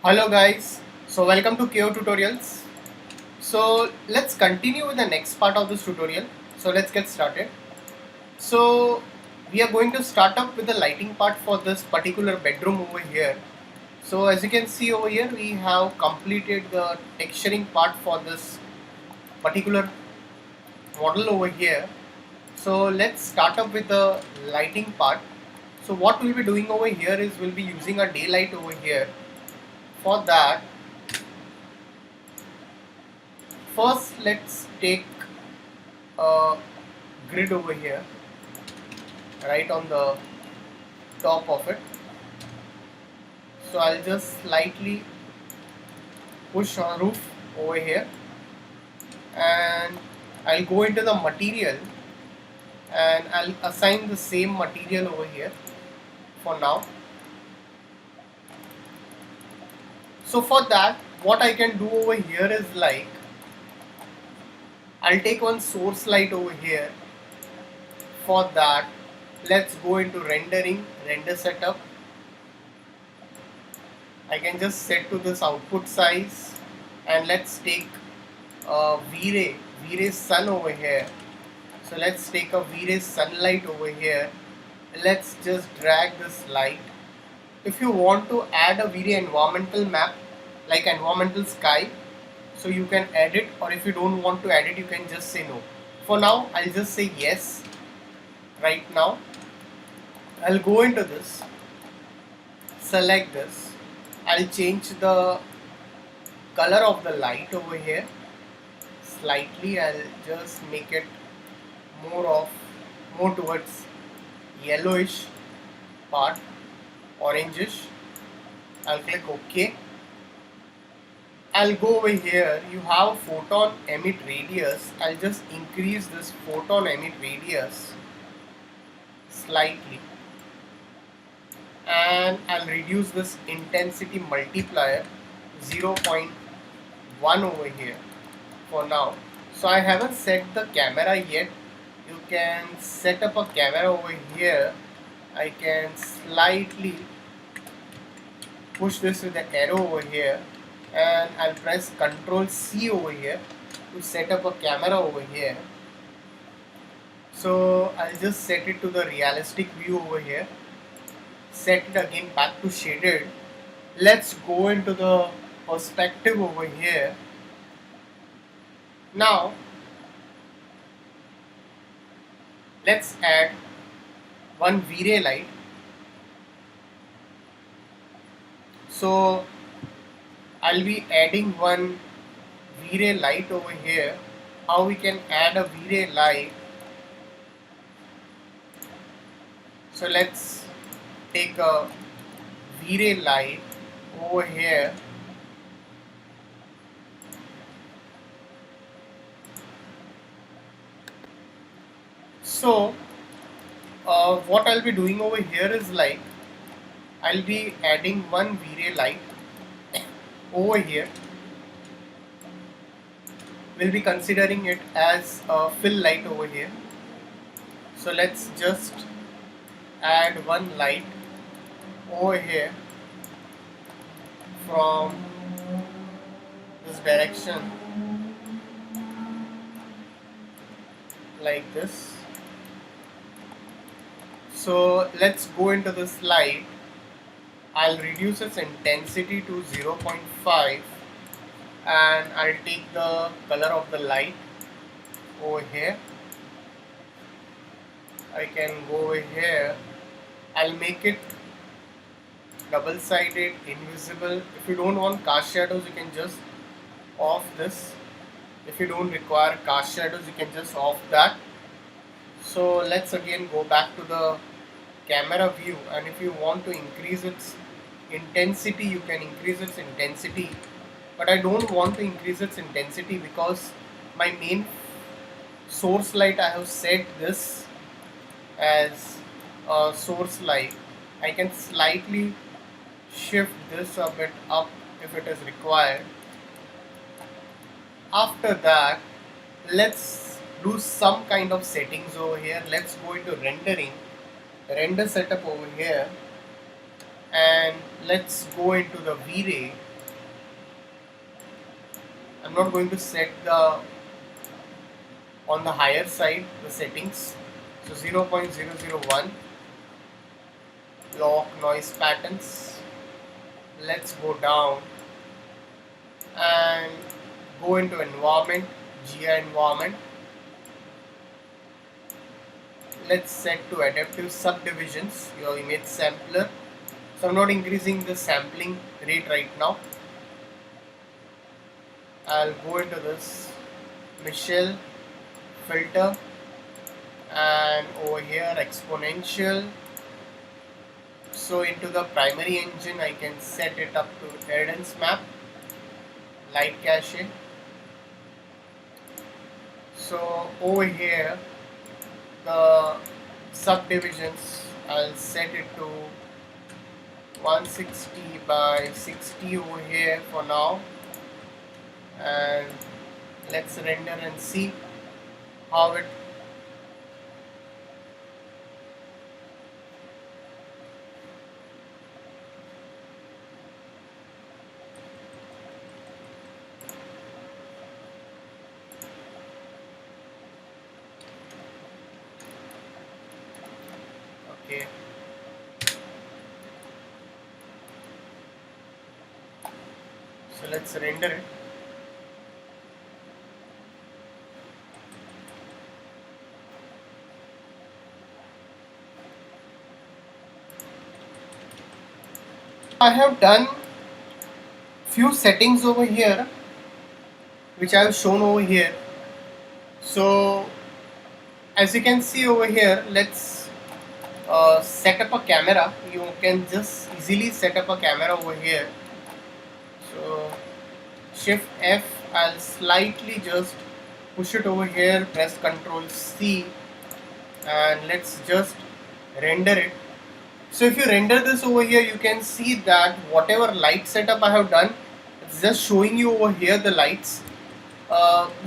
Hello guys, so welcome to KO Tutorials. So let's continue with the next part of this tutorial. So let's get started. So we are going to start up with the lighting part for this particular bedroom over here. So as you can see over here, we have completed the texturing part for this particular model over here. So let's start up with the lighting part. So what we'll be doing over here is we'll be using a daylight over here. For that, first let's take a grid over here, right on the top of it. So I'll just slightly push on roof over here, and I'll go into the material and I'll assign the same material over here for now. So for that, what I can do over here is like I'll take one source light over here. For that, let's go into rendering, render setup. I can just set to this output size, and let's take V-Ray sun over here. So let's take a V-Ray sunlight over here. Let's just drag this light. If you want to add a V-Ray environmental map, like environmental sky, so you can add it, or if you don't want to add it, you can just say no. For now, I'll just say yes. Right now, I'll go into this, select this. I'll change the color of the light over here slightly. I'll just make it more towards yellowish part, orangish. I'll click OK. I'll go over here. You have photon emit radius. I'll just increase this photon emit radius slightly, and I'll reduce this intensity multiplier 0.1 over here for now. So I haven't set the camera yet. You can set up a camera over here. I can slightly push this with the arrow over here, and I'll press Ctrl C over here to set up a camera over here. So I'll just set it to the realistic view over here, set it again back to shaded. Let's go into the perspective over here. Now let's add one V-Ray light. So I'll be adding one V-Ray light over here. How we can add a V-Ray light? So let's take a V-Ray light over here. So what I'll be doing over here is like I'll be adding one V-Ray light over here. We'll be considering it as a fill light over here. So let's just add one light over here from this direction, like this. So let's go into this light. I'll reduce its intensity to 0.5, and I'll take the color of the light over here. I can go over here. I'll make it double-sided, invisible. If you don't want cast shadows, you can just off this. If you don't require cast shadows, you can just off that. So let's again go back to the camera view, and if you want to increase its intensity, you can increase its intensity, but I don't want to increase its intensity because my main source light, I have set this as a source light. I can slightly shift this a bit up if it is required. After that, let's do some kind of settings over here. Let's go into rendering, render setup over here, and let's go into the V-Ray. I'm not going to set the on the higher side the settings. So 0.001 lock noise patterns. Let's go down and go into environment, GI environment. Let's set to adaptive subdivisions your image sampler. So I'm not increasing the sampling rate right now. I'll go into this Michel filter and over here exponential. So into the primary engine I can set it up to Erdan's map, light cache. So over here the subdivisions I'll set it to 160 by 60 over here for now, and let's render and see how it okay. So let's render it. I have done few settings over here which I have shown over here. So as you can see over here, let's set up a camera. You can just easily set up a camera over here. So Shift F, I'll slightly just push it over here, press Ctrl C, and let's just render it. So if you render this over here, you can see that whatever light setup I have done, it's just showing you over here the lights.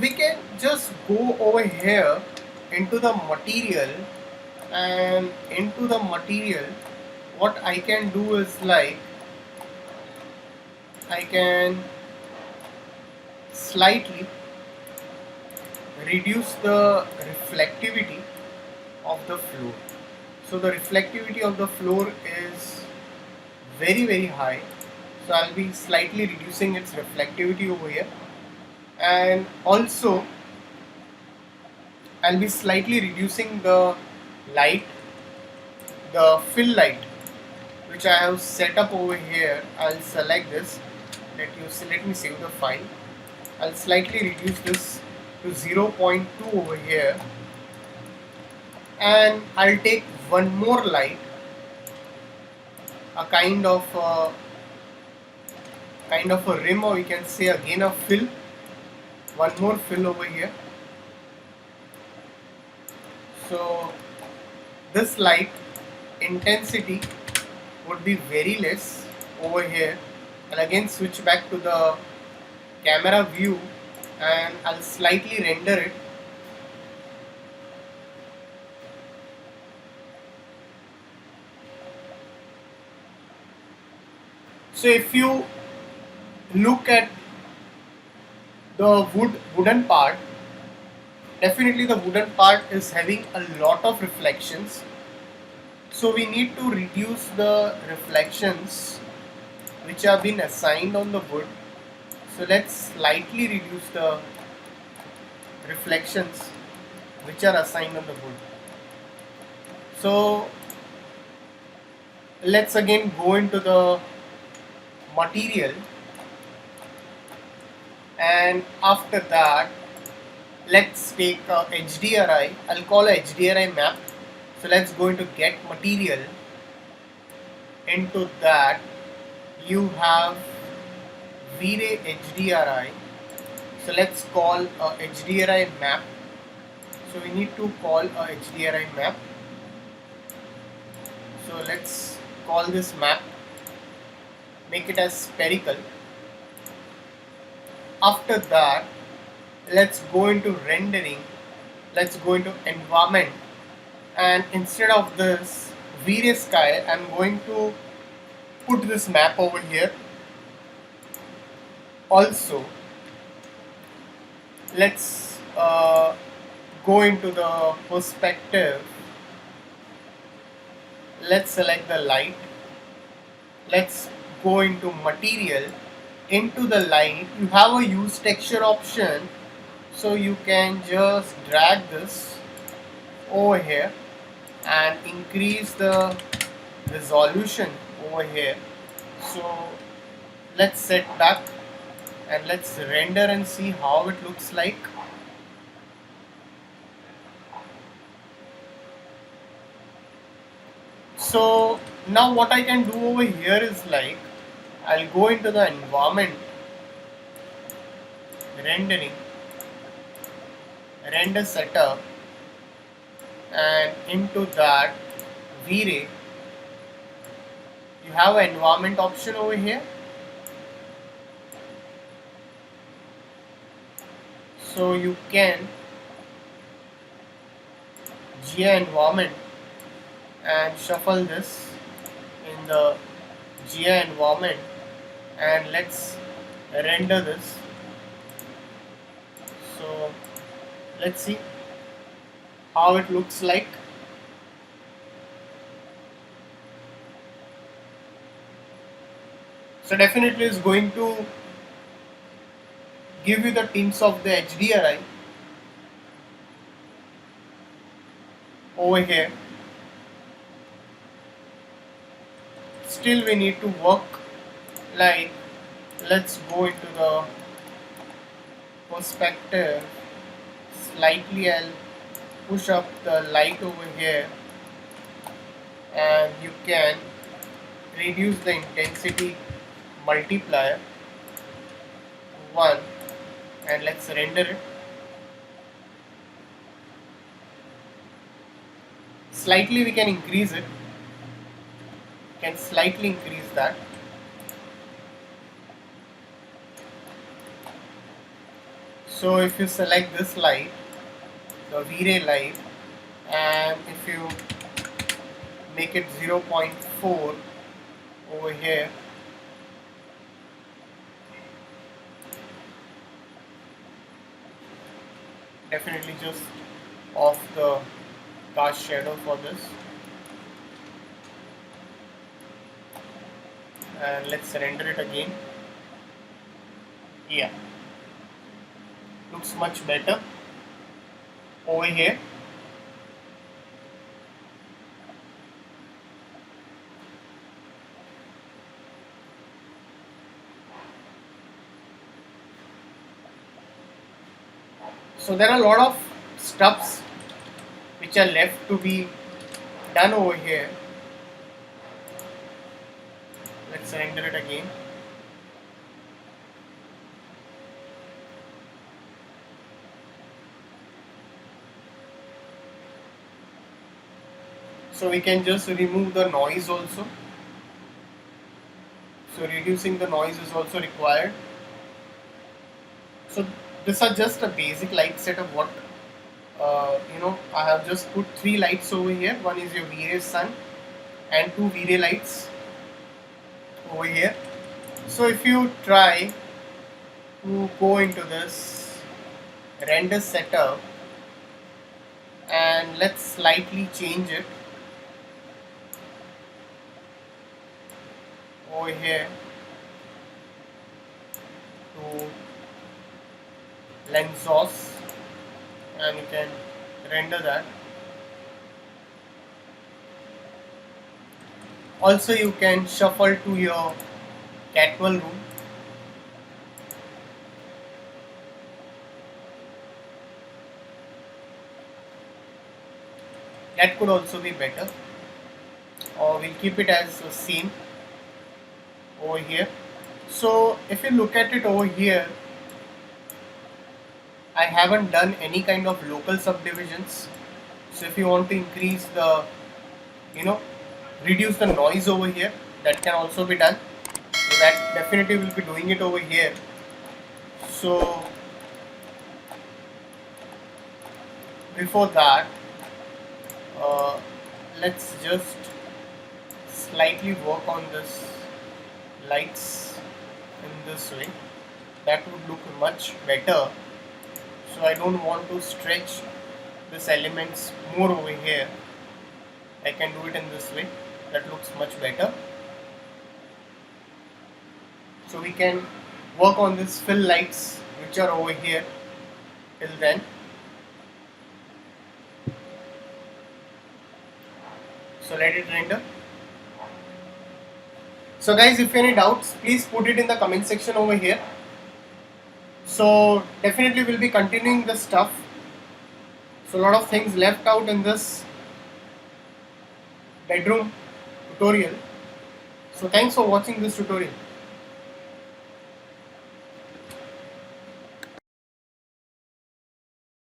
We can just go over here into the material, and into the material what I can do is like I can slightly reduce the reflectivity of the floor. So the reflectivity of the floor is very high, so I'll be slightly reducing its reflectivity over here, and also I'll be slightly reducing the light, the fill light which I have set up over here. I'll select this, let me save the file. I'll slightly reduce this to 0.2 over here, and I'll take one more light, a kind of a rim, or you can say again a fill, one more fill over here. So this light intensity would be very less over here. I'll again switch back to the camera view and I'll slightly render it. So if you look at the wooden part, definitely the wooden part is having a lot of reflections. So we need to reduce the reflections which have been assigned on the wood. So let's slightly reduce the reflections which are assigned on the wood. So let's again go into the material, and after that let's take a HDRI. I'll call a HDRI map. So let's go into get material. Into that you have V-Ray HDRI. So let's call a HDRI map. So we need to call a HDRI map. So let's call this map, make it as spherical. After that let's go into rendering, let's go into environment, and instead of this V-Ray sky, I'm going to put this map over here. Also Let's go into the perspective. Let's select the light. Let's go into material. Into the light, you have a use texture option, so you can just drag this over here and increase the resolution over here. So let's set back and let's render and see how it looks like. So now what I can do over here is like, I'll go into the environment, rendering, render setup, and into that V-Ray, you have an environment option over here. So you can GI environment and shuffle this in the GI environment, and let's render this. So let's see how it looks like. So definitely it's going to give you the tints of the HDRI over here. Still we need to work, like let's go into the perspective. Slightly I'll push up the light over here, and you can reduce the intensity multiplier to 1, and let's render it. Slightly we can increase it, can slightly increase that. So if you select this light, the V-Ray light, and if you make it 0.4 over here, definitely just off the cast shadow for this, and let's render it again. Yeah, looks much better over here. So there are a lot of stuffs which are left to be done over here. Let's render it again. So we can just remove the noise also. So reducing the noise is also required. So these are just a basic light setup. What I have just put 3 lights over here. One is your V-Ray sun and 2 V-Ray lights over here. So if you try to go into this render setup, and let's slightly change it over here to Lensos, and you can render that. Also you can shuffle to your Catmull room. That could also be better, or we'll keep it as the same over here. So if you look at it over here, I haven't done any kind of local subdivisions. So if you want to increase the, reduce the noise over here, that can also be done. So that definitely will be doing it over here. So before that, let's just slightly work on this lights in this way. That would look much better. so I don't want to stretch this elements more over here. I can do it in this way. That looks much better. So we can work on this fill lights which are over here till then. So let it render. So guys, if any doubts, please put it in the comment section over here. So definitely we'll be continuing the stuff. So a lot of things left out in this bedroom tutorial. So thanks for watching this tutorial.